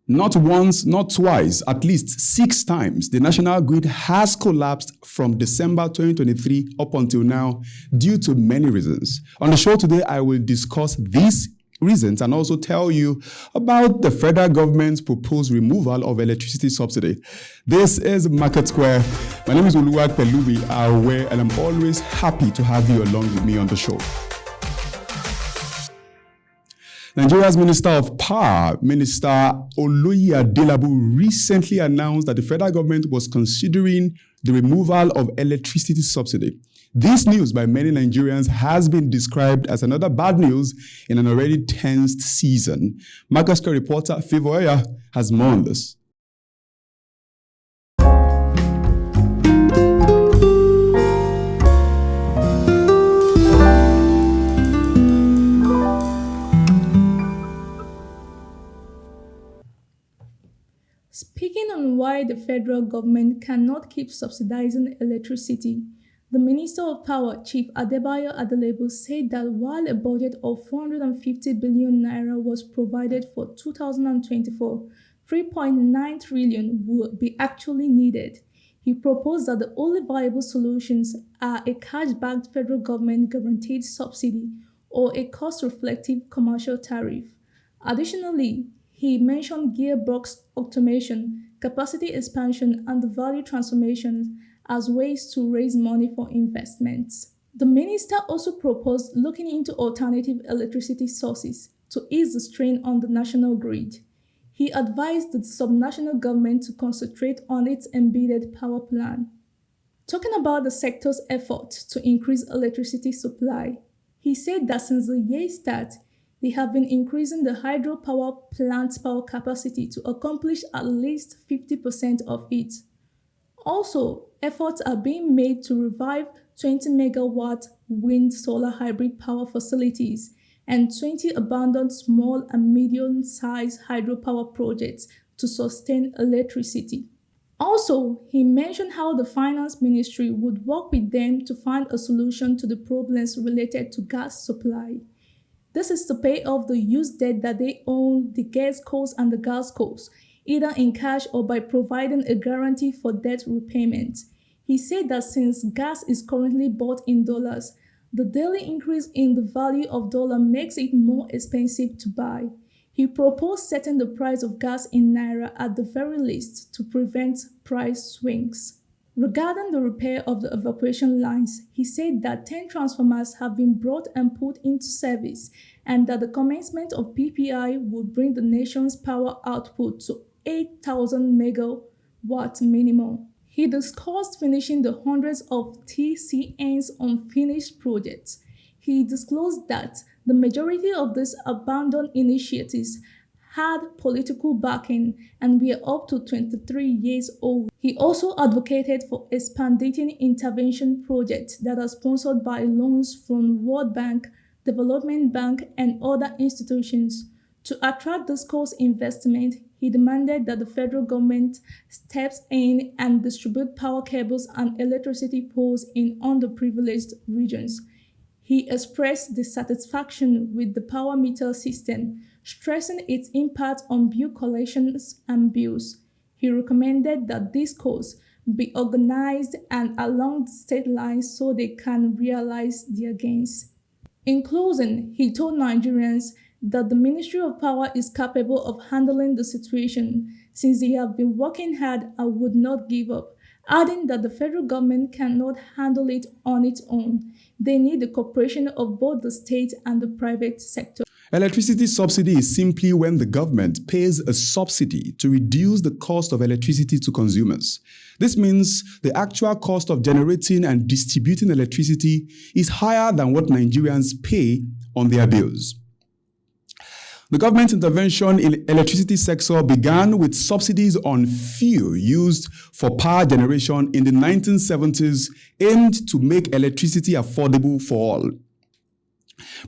Not once, not twice, at least 6 times, the national grid has collapsed from December 2023 up until now due to many reasons. On the show today, I will discuss these reasons and also tell you about the federal government's proposed removal of electricity subsidy. This is MarketSquare. My name is Oluwapelubi Awe, and I'm always happy to have you along with me on the show. Nigeria's Minister of Power, Minister Adelabu, recently announced that the federal government was considering the removal of electricity subsidy. This news by many Nigerians has been described as another bad news in an already tensed season. MarketSquare reporter Fivoya has more on this. Speaking on why the federal government cannot keep subsidizing electricity, the Minister of Power, Chief Adebayo Adelabu, said that while a budget of 450 billion naira was provided for 2024, 3.9 trillion would be actually needed. He proposed that the only viable solutions are a cash-backed federal government guaranteed subsidy or a cost-reflective commercial tariff. Additionally, he mentioned gearbox automation, capacity expansion, and the value transformation as ways to raise money for investments. The minister also proposed looking into alternative electricity sources to ease the strain on the national grid. He advised the subnational government to concentrate on its embedded power plan. Talking about the sector's effort to increase electricity supply, he said that since the year start, they have been increasing the hydropower plant's power capacity to accomplish at least 50% of it. Also, efforts are being made to revive 20 megawatt wind solar hybrid power facilities and 20 abandoned small and medium-sized hydropower projects to sustain electricity. Also, he mentioned how the Finance Ministry would work with them to find a solution to the problems related to gas supply. This is to pay off the used debt that they own the GESCOs and the GASCOs, either in cash or by providing a guarantee for debt repayment. He said that since gas is currently bought in dollars, the daily increase in the value of dollar makes it more expensive to buy. He proposed setting the price of gas in naira at the very least to prevent price swings. Regarding the repair of the evacuation lines, he said that 10 transformers have been brought and put into service and that the commencement of PPI would bring the nation's power output to 8,000 megawatt minimum. He discussed finishing the hundreds of TCN's unfinished projects. He disclosed that the majority of these abandoned initiatives had political backing and were up to 23 years old. He also advocated for expanding intervention projects that are sponsored by loans from World Bank, Development Bank, and other institutions. To attract this cost investment, he demanded that the federal government steps in and distribute power cables and electricity poles in underprivileged regions. He expressed dissatisfaction with the power meter system, stressing its impact on bill collections and bills. He recommended that these costs be organized and along the state lines so they can realize their gains. In closing, he told Nigerians that the Ministry of Power is capable of handling the situation since they have been working hard and would not give up, adding that the federal government cannot handle it on its own. They need the cooperation of both the state and the private sector. Electricity subsidy is simply when the government pays a subsidy to reduce the cost of electricity to consumers. This means the actual cost of generating and distributing electricity is higher than what Nigerians pay on their bills. The government intervention in electricity sector began with subsidies on fuel used for power generation in the 1970s, aimed to make electricity affordable for all.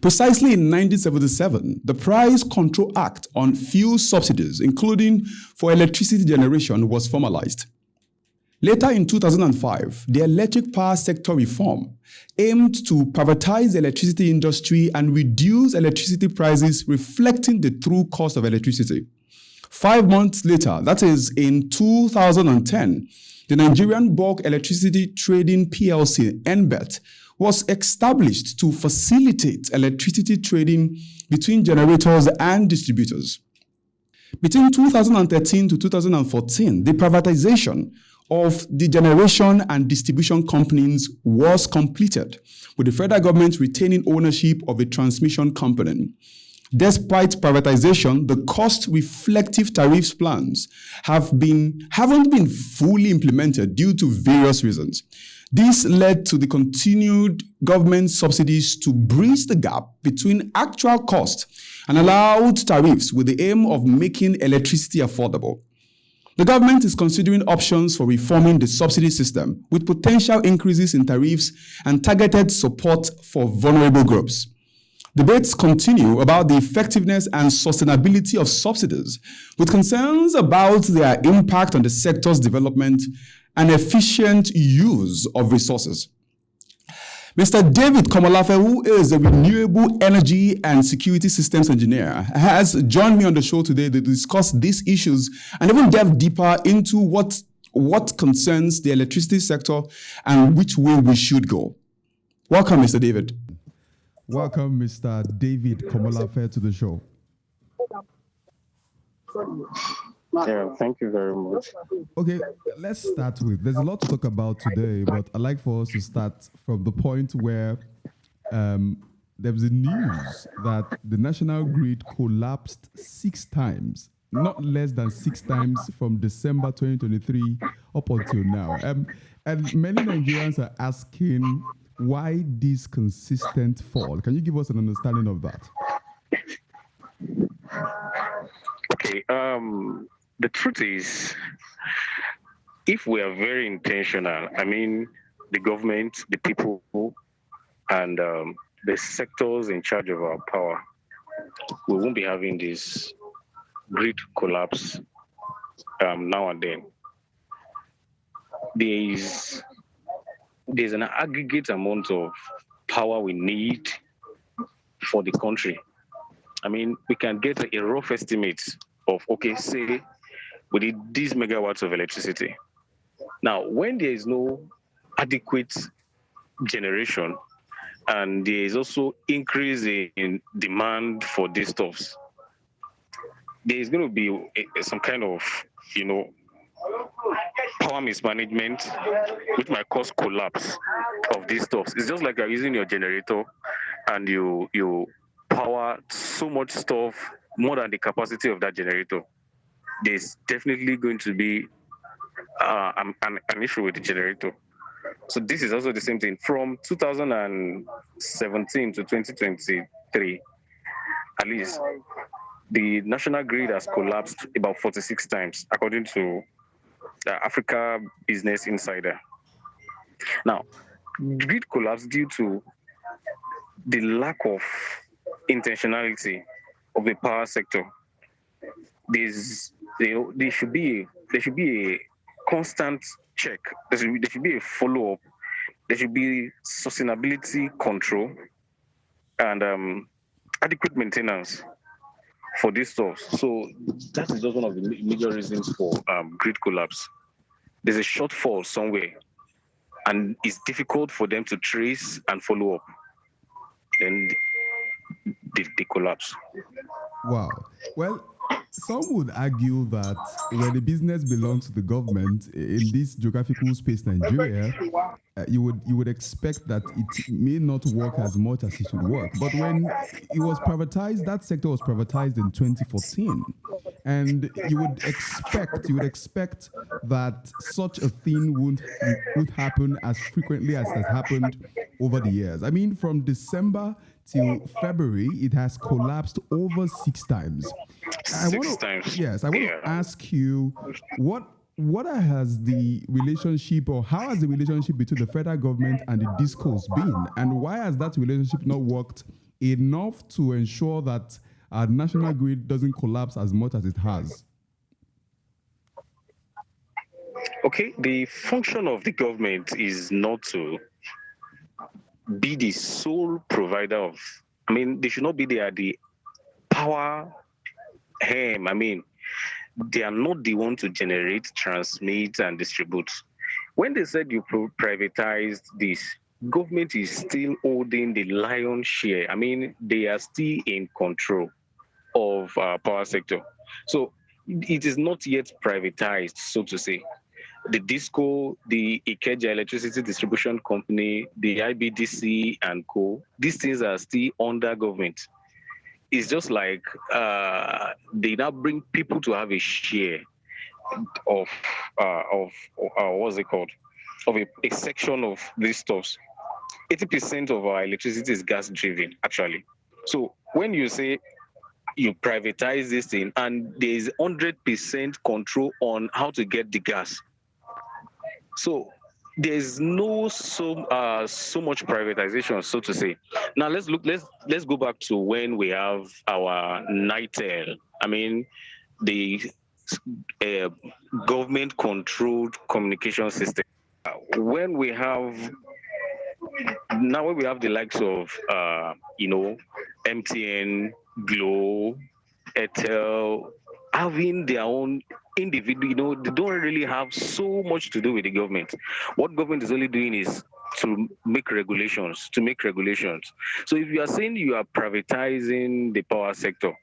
Precisely in 1977, the Price Control Act on fuel subsidies, including for electricity generation, was formalized. Later in 2005, the electric power sector reform aimed to privatize the electricity industry and reduce electricity prices reflecting the true cost of electricity. 5 months later, that is in 2010, the Nigerian Bulk Electricity Trading PLC, NBET, was established to facilitate electricity trading between generators and distributors. Between 2013 to 2014, the privatization of the generation and distribution companies was completed, with the federal government retaining ownership of a transmission company. Despite privatization, the cost-reflective tariffs plans haven't been fully implemented due to various reasons. This led to the continued government subsidies to bridge the gap between actual cost and allowed tariffs with the aim of making electricity affordable. The government is considering options for reforming the subsidy system with potential increases in tariffs and targeted support for vulnerable groups. Debates continue about the effectiveness and sustainability of subsidies, with concerns about their impact on the sector's development and efficient use of resources. Mr. David Komolafe, who is a renewable energy and security systems engineer, has joined me on the show today to discuss these issues and even delve deeper into what concerns the electricity sector and which way we should go. Welcome, Mr. David. Welcome, Mr. David Komolafe, to the show. Yeah, thank you very much. Okay, let's start with, there's a lot to talk about today, but I'd like for us to start from the point where there was a news that the national grid collapsed 6 times, not less than 6 times from December 2023 up until now. And many Nigerians are asking, why this consistent fall? Can you give us an understanding of that? Okay, the truth is, if we are very intentional, I mean, the government, the people, and the sectors in charge of our power, we won't be having this grid collapse now and then. There's an aggregate amount of power we need for the country. I mean, we can get a rough estimate of, okay, say we need these megawatts of electricity. Now, when there is no adequate generation and there is also increase in demand for these stuffs, there is going to be some kind of, power mismanagement, which might cause collapse of these stuffs. It's just like you're using your generator and you power so much stuff more than the capacity of that generator. There's definitely going to be an issue with the generator. So this is also the same thing. From 2017 to 2023, at least, the national grid has collapsed about 46 times, according to the Africa Business Insider. Now, grid collapsed due to the lack of intentionality of the power sector. There should be a constant check. There should be a follow-up. There should be sustainability control and adequate maintenance for this stuff. So that is just one of the major reasons for grid collapse. There's a shortfall somewhere, and it's difficult for them to trace and follow up. Then they collapse. Wow. Well, some would argue that when the business belongs to the government in this geographical space, Nigeria, you would expect that it may not work as much as it should work. But when it was privatized, that sector was privatized in 2014, and you would expect that such a thing would happen as frequently as has happened over the years. I mean, from December till February, it has collapsed over 6 times. I want to ask you, what has the relationship, or how has the relationship between the federal government and the discos been, and why has that relationship not worked enough to ensure that our national grid doesn't collapse as much as it has? Okay, the function of the government is not to be the sole provider of, they should not be the power hem. they are not the one to generate, transmit, and distribute. When they said you privatized this, government is still holding the lion's share. I mean, they are still in control of power sector. So it is not yet privatized, so to say. The DISCO, the Ikeja Electricity Distribution Company, the IBDC and co, these things are still under government. It's just like they now bring people to have a share of what's it called, of a section of these stuffs. 80% of our electricity is gas driven, actually. So when you say you privatize this thing and there is 100% control on how to get the gas, so there's no so much privatization, so to say. Now let's go back to when we have our NITEL. I mean, the uh, government controlled communication system. When we have when we have the likes of MTN, Glow, Airtel having their own individual, they don't really have so much to do with the government. What government is only doing is to make regulations. So if you are saying you are privatizing the power sector,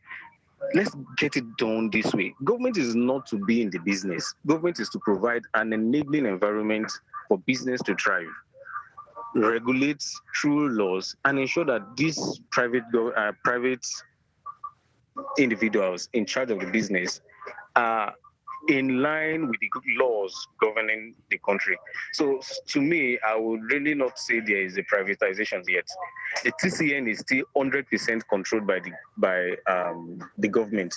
let's get it done this way. Government is not to be in the business. Government is to provide an enabling environment for business to thrive, regulate through laws, and ensure that these private individuals in charge of the business are in line with the laws governing the country. So to me, I would really not say there is a privatization yet. The TCN is still 100% controlled by the government.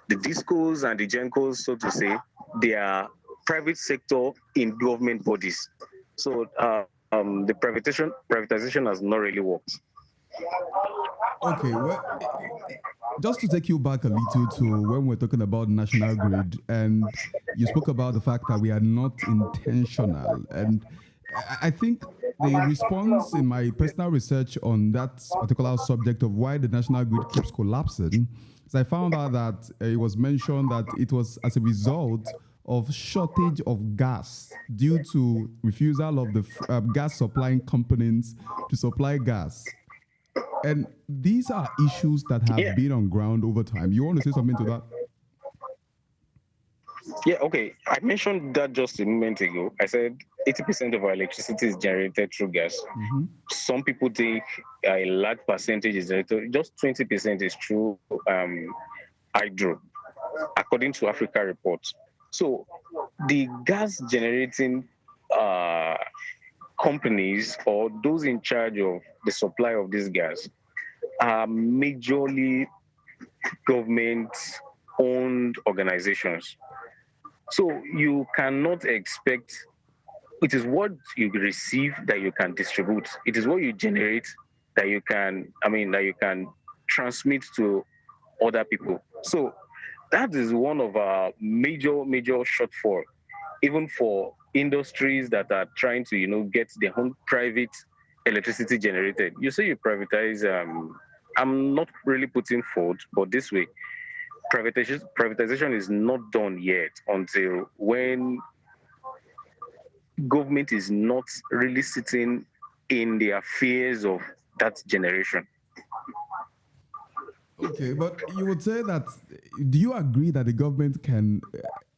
The DISCOs and the GENCOs, so to say, they are private sector in government bodies. So the privatization has not really worked. Okay, well, just to take you back a little to when we're talking about national grid, and you spoke about the fact that we are not intentional. And I think the response in my personal research on that particular subject of why the national grid keeps collapsing is I found out that it was mentioned that it was as a result of shortage of gas due to refusal of the gas supplying companies to supply gas. And these are issues that have been on ground over time. You want to say something to that? Yeah, okay. I mentioned that just a moment ago. I said 80% of our electricity is generated through gas. Mm-hmm. Some people think a large percentage is generated, just 20% is through hydro, according to Africa reports. So the gas generating companies or those in charge of the supply of this gas are majorly government-owned organizations. So you cannot expect, it is what you receive that you can distribute. It is what you generate that you can transmit to other people. So that is one of our major shortfall, even for industries that are trying to, get their own private electricity generated. You say you privatize, I'm not really putting forward, but this way, privatization is not done yet until when government is not really sitting in the affairs of that generation. Okay, but you would say that, do you agree that the government can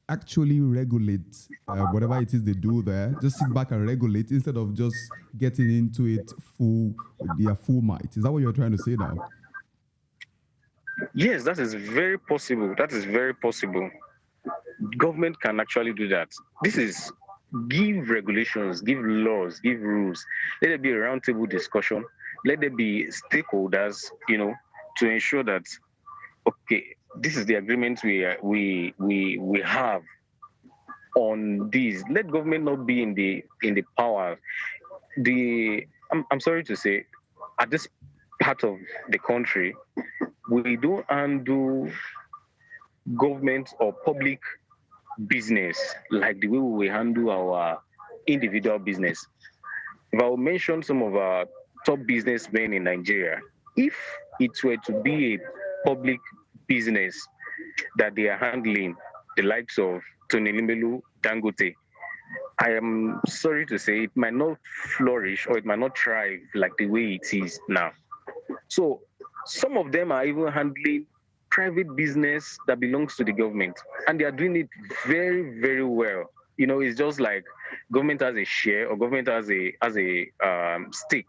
actually regulate whatever it is they do there, just sit back and regulate instead of just getting into it with their full might? Is that what you're trying to say now? Yes, that is very possible. Government can actually do that. This is give regulations, give laws, give rules. Let there be a roundtable discussion. Let there be stakeholders, to ensure that, okay, this is the agreement we have on these. Let government not be in the power. I'm sorry to say, at this part of the country, we don't undo government or public business like the way we handle our individual business. If I will mention some of our top businessmen in Nigeria, if it were to be a public business that they are handling, the likes of Tony Limelu, Dangote, I am sorry to say it might not flourish or it might not thrive like the way it is now. So some of them are even handling private business that belongs to the government, and they are doing it very, very well. It's just like government has a share or government has a stake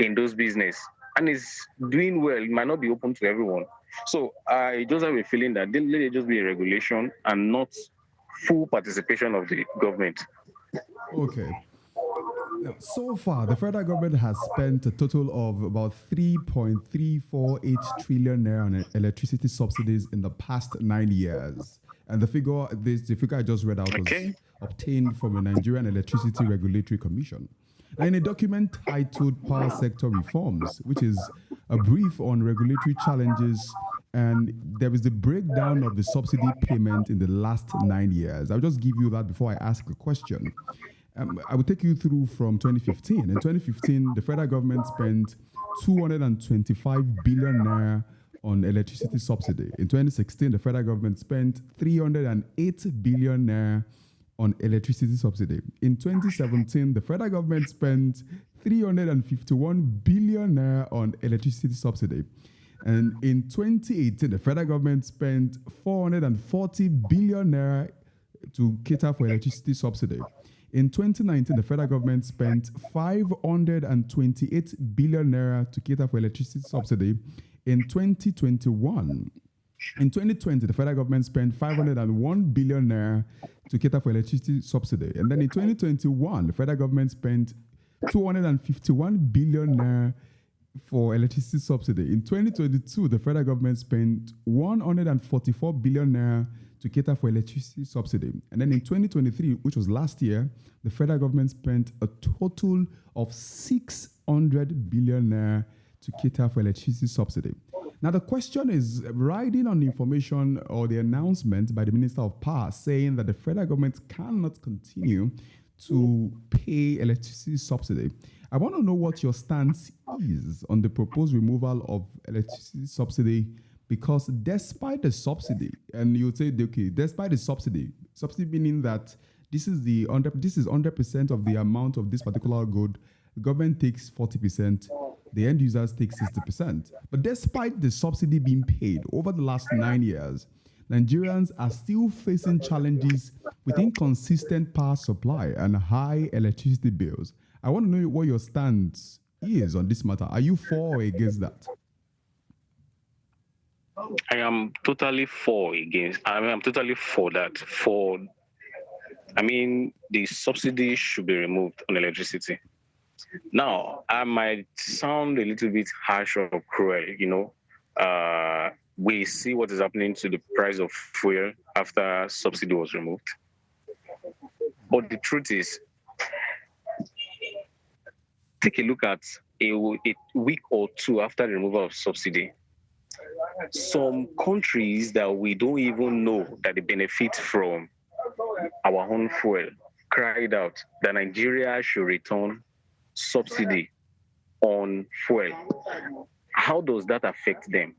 in those business, and it's doing well. It might not be open to everyone. So I just have a feeling that let it just be a regulation and not full participation of the government. Okay. Now, so far, the federal government has spent a total of about 3.348 trillion naira on electricity subsidies in the past 9 years. And the figure I just read out was obtained from a Nigerian Electricity Regulatory Commission. Now, in a document titled Power Sector Reforms, which is a brief on regulatory challenges, and there is the breakdown of the subsidy payment in the last 9 years. I'll just give you that before I ask a question. I will take you through from 2015. In 2015, the federal government spent 225 billion naira on electricity subsidy. In 2016, the federal government spent 308 billion naira on electricity subsidy. In 2017, the federal government spent 351 billion naira on electricity subsidy. And in 2018, the federal government spent 440 billion naira to cater for electricity subsidy. In 2019, the federal government spent 528 billion naira to cater for electricity subsidy. In 2020, the federal government spent 501 billion naira to cater for electricity subsidy. And then in 2021, the federal government spent 251 billion naira for electricity subsidy. In 2022, the federal government spent 144 billion naira to cater for electricity subsidy. And then in 2023, which was last year, the federal government spent a total of 600 billion naira to cater for electricity subsidy. Now, the question is, riding on the information or the announcement by the Minister of Power saying that the federal government cannot continue to pay electricity subsidy. I want to know what your stance is on the proposed removal of electricity subsidy, because despite the subsidy, and you would say, okay, despite the subsidy meaning that this is 100% of the amount of this particular good, the government takes 40%, the end users take 60%. But despite the subsidy being paid over the last 9 years, Nigerians are still facing challenges with inconsistent power supply and high electricity bills. I want to know what your stance is on this matter. Are you for or against that? I'm totally for that. The subsidy should be removed on electricity. Now, I might sound a little bit harsh or cruel, we see what is happening to the price of fuel after subsidy was removed. But the truth is, take a look at a week or two after the removal of subsidy. Some countries that we don't even know that they benefit from our own fuel cried out that Nigeria should return subsidy on fuel. How does that affect them?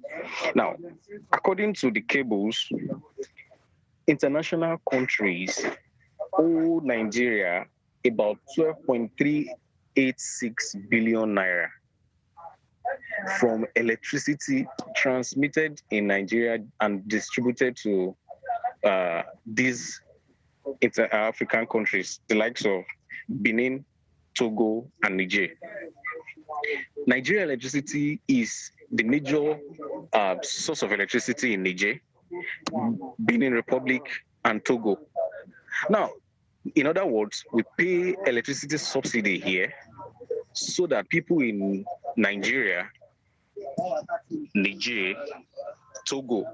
Now, according to the cables, international countries owe Nigeria about 12.386 billion naira from electricity transmitted in Nigeria and distributed to these African countries, the likes of Benin, Togo, and Niger. Nigeria electricity is the major source of electricity in Niger, Benin Republic, and Togo. Now, in other words, we pay electricity subsidy here so that people in Nigeria, Niger, Togo,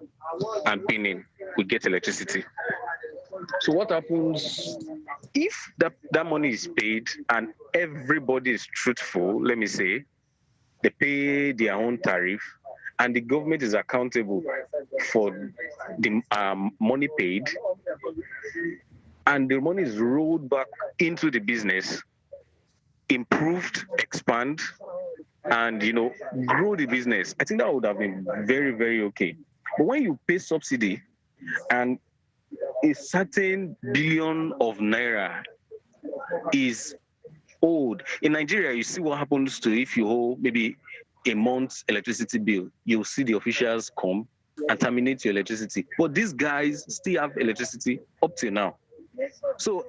and Benin will get electricity. So what happens if that money is paid and everybody is truthful, let me say, they pay their own tariff and the government is accountable for the money paid, and the money is rolled back into the business, improved, expand, and grow the business. I think that would have been very, very okay. But when you pay subsidy and a certain billion of naira is owed. In Nigeria, you see what happens to if you owe maybe a month's electricity bill. You'll see the officials come and terminate your electricity. But these guys still have electricity up till now. So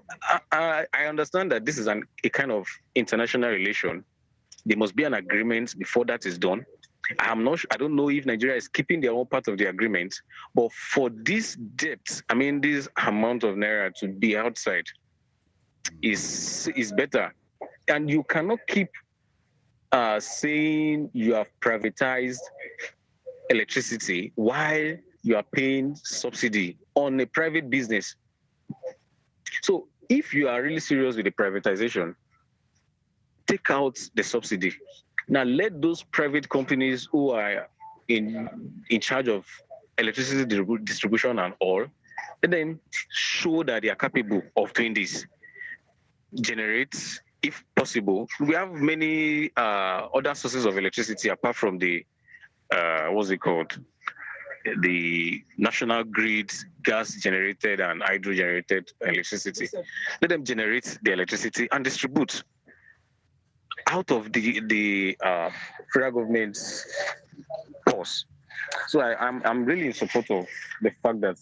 I understand that this is a kind of international relation. There must be an agreement before that is done. I don't know if Nigeria is keeping their own part of the agreement, but for this debt, this amount of naira to be outside is better. And you cannot keep saying you have privatized electricity while you are paying subsidy on a private business. So if you are really serious with the privatization, take out the subsidy. Now let those private companies who are in charge of electricity distribution and all, let them show that they are capable of doing this. Generate, if possible. We have many other sources of electricity apart from the the national grid, gas generated and hydro generated electricity. Let them generate the electricity and distribute out of the federal government's purse. So I'm really in support of the fact that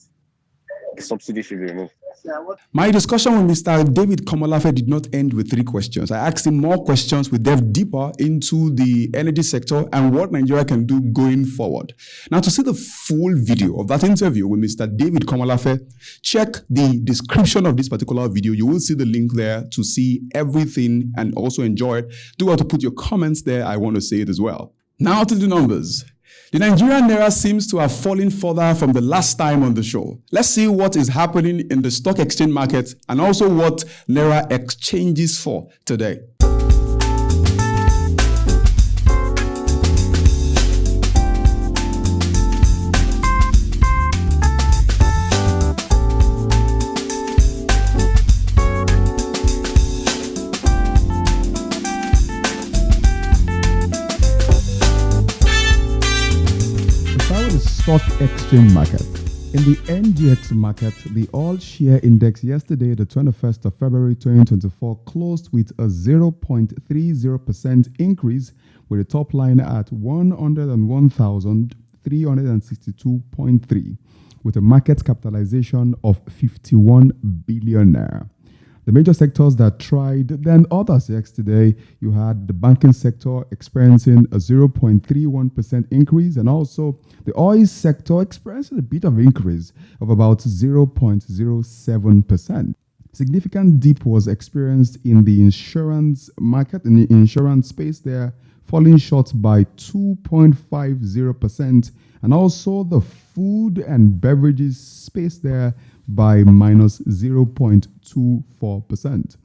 the subsidy should be removed. My discussion with Mr. David Komolafe did not end with 3 questions. I asked him more questions. We delved deeper into the energy sector and what Nigeria can do going forward. Now, to see the full video of that interview with Mr. David Komolafe, check the description of this particular video. You will see the link there to see everything and also enjoy it. Do want to put your comments there. I want to say it as well. Now to the numbers. The Nigerian naira seems to have fallen further from the last time on the show. Let's see what is happening in the stock exchange market and also what naira exchanges for today. Stock exchange market. In the NGX market, the all-share index yesterday, the 21st of February 2024, closed with a 0.30% increase, with the top line at 101,362.3, with a market capitalization of 51 billion naira. The major sectors that tried, then others yesterday, you had the banking sector experiencing a 0.31% increase, and also the oil sector experiencing a bit of increase of about 0.07%. Significant dip was experienced in the insurance market, in the insurance space there, falling short by 2.50%, and also the food and beverages space there by minus 0.24%.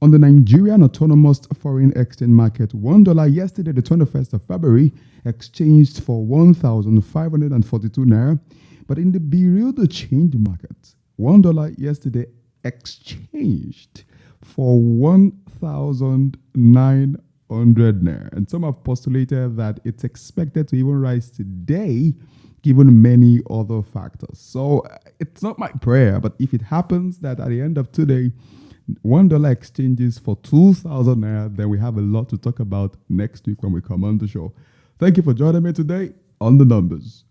On the Nigerian Autonomous Foreign Exchange Market, $1 yesterday, the 21st of February, exchanged for 1,542 naira. But in the Bureau de Change market, $1 yesterday exchanged for 1,900 naira. And some have postulated that it's expected to even rise today, given many other factors. So it's not my prayer, but if it happens that at the end of today, $1 exchanges for 2,000 naira, then we have a lot to talk about next week when we come on the show. Thank you for joining me today on The Numbers.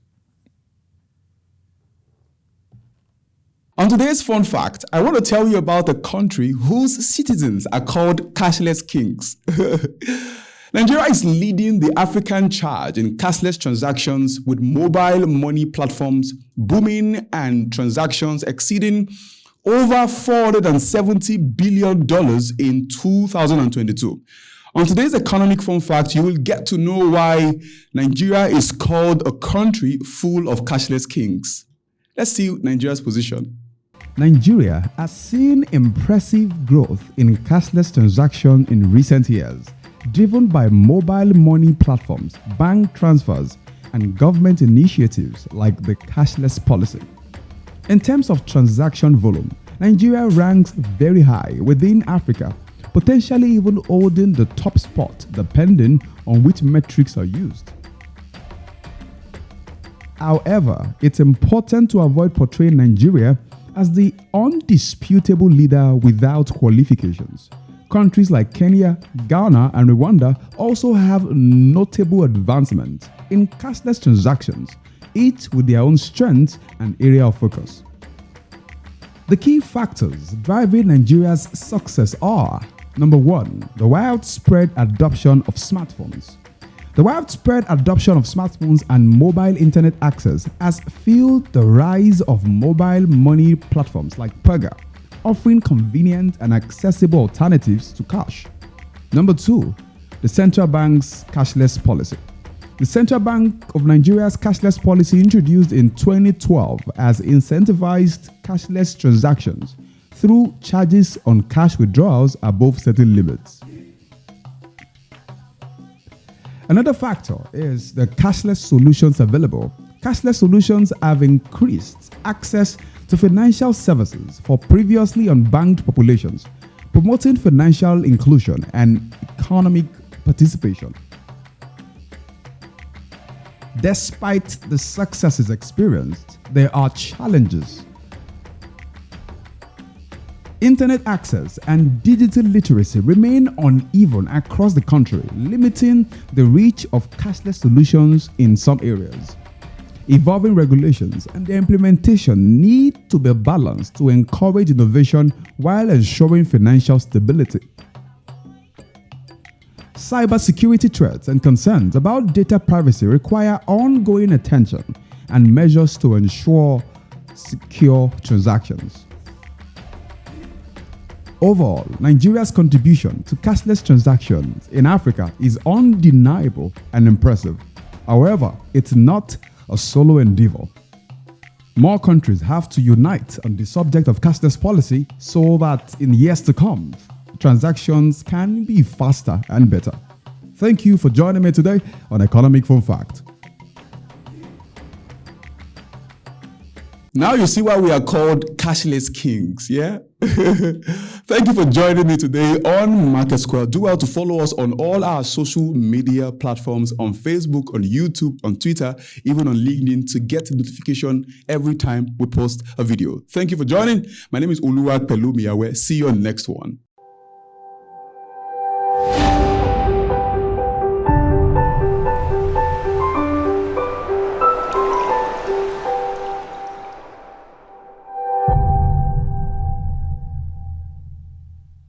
On today's fun fact, I want to tell you about a country whose citizens are called cashless kings. Nigeria is leading the African charge in cashless transactions, with mobile money platforms booming and transactions exceeding over $470 billion in 2022. On today's economic fun fact, you will get to know why Nigeria is called a country full of cashless kings. Let's see Nigeria's position. Nigeria has seen impressive growth in cashless transactions in recent years, driven by mobile money platforms, bank transfers, and government initiatives like the cashless policy. In terms of transaction volume, Nigeria ranks very high within Africa, potentially even holding the top spot depending on which metrics are used. However, it's important to avoid portraying Nigeria As the undisputable leader without qualifications, countries like Kenya, Ghana, and Rwanda also have notable advancement in cashless transactions, each with their own strengths and area of focus. The key factors driving Nigeria's success are: number one, the widespread adoption of smartphones. The widespread adoption of smartphones and mobile internet access has fueled the rise of mobile money platforms like Pega, offering convenient and accessible alternatives to cash. Number two, the central bank's cashless policy. The Central Bank of Nigeria's cashless policy, introduced in 2012, has incentivized cashless transactions through charges on cash withdrawals above certain limits. Another factor is the cashless solutions available. Cashless solutions have increased access to financial services for previously unbanked populations, promoting financial inclusion and economic participation. Despite the successes experienced, there are challenges. Internet access and digital literacy remain uneven across the country, limiting the reach of cashless solutions in some areas. Evolving regulations and their implementation need to be balanced to encourage innovation while ensuring financial stability. Cybersecurity threats and concerns about data privacy require ongoing attention and measures to ensure secure transactions. Overall, Nigeria's contribution to cashless transactions in Africa is undeniable and impressive. However, it's not a solo endeavor. More countries have to unite on the subject of cashless policy so that in years to come, transactions can be faster and better. Thank you for joining me today on Economic Funfact. Now you see why we are called cashless kings, yeah? Thank you for joining me today on MarketSquare. Do well to follow us on all our social media platforms, on Facebook, on YouTube, on Twitter, even on LinkedIn, to get notification every time we post a video. Thank you for joining. My name is Oluwa Pelumiyawe. See you on the next one.